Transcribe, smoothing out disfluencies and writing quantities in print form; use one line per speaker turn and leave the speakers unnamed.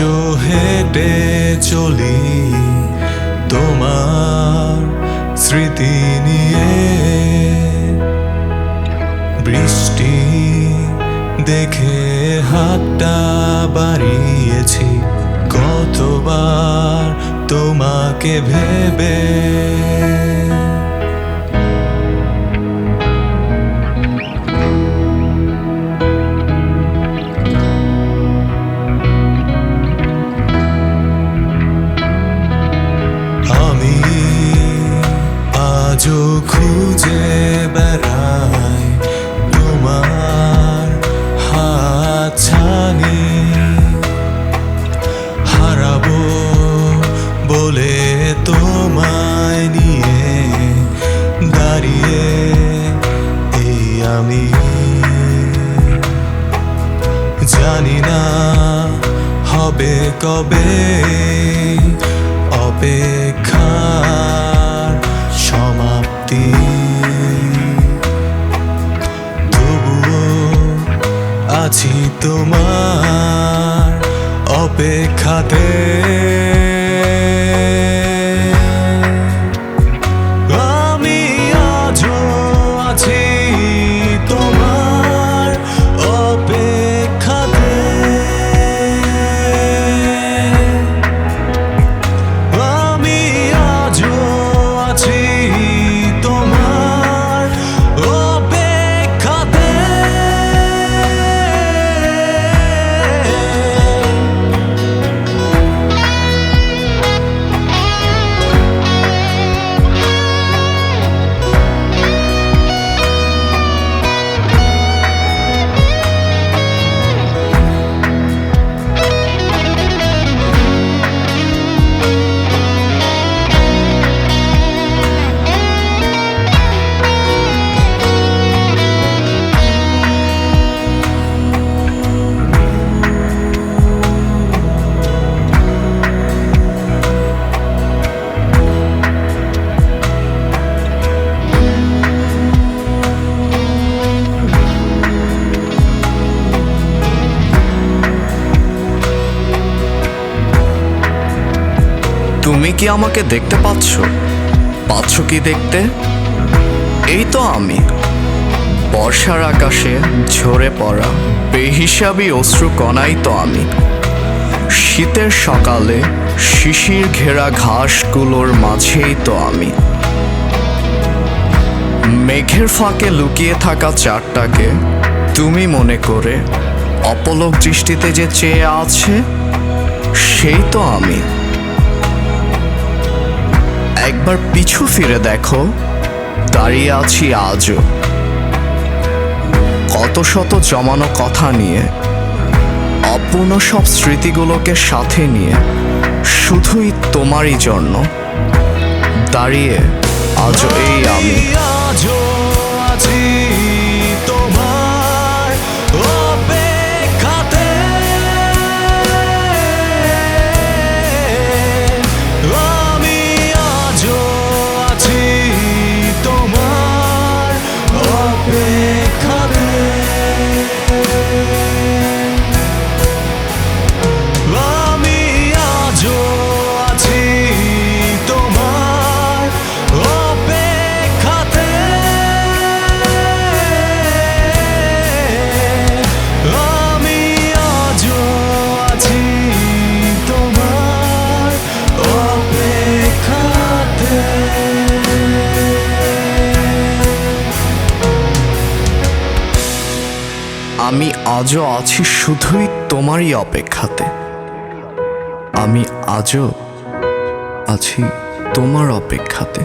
আজও হেঁটে চলি তোমার স্মৃতি নিয়ে। বৃষ্টি দেখে হাতটা বাড়িয়েছি কতবার তোমাকে ভেবে। আমি আজও খুঁজে বেড়াই তোমার হাতছানি। হারাবো বলে তোমায় নিয়ে দাঁড়িয়ে এই আমি। জানি না হবে কবে অপেক্ষার সমাপ্তি, তবুও আছি তোমার অপেক্ষাতে। আমি আজও আছি তোমার অপেক্ষাতে। আমি আজও আছি তোমার অপেক্ষাতে।
তুমি কি আমাকে দেখতে পাচ্ছ? পাচ্ছ কি দেখতে? এই তো আমি, বর্ষার আকাশে ঝরে পড়া বেহিসাবি অশ্রু কণাই তো আমি। শীতের সকালে শিশির ঘেরা ঘাসগুলোর মাঝেই তো আমি। মেঘের ফাঁকে লুকিয়ে থাকা চাঁদটাকে তুমি মনে করে অপলক দৃষ্টিতে যে চেয়ে আছে, সেই তো আমি। একবার পিছু ফিরে দেখো, দাঁড়িয়ে আছি আজও কত শত জমানো কথা নিয়ে, অপূর্ণ সব স্মৃতিগুলোকে সাথে নিয়ে, শুধুই তোমারই জন্য দাঁড়িয়ে আজও এই আমি।
আজও আছি তোমার অপেক্ষাতে। আমি আজও আছি তোমার অপেক্ষাতে। আমি আজও আছি তোমার অপেক্ষাতে। আমি আজও আছি তোমার অপেক্ষাতে।
আমি আজও আছি শুধুই তোমারই অপেক্ষাতে। আমি আজও আছি তোমার অপেক্ষাতে।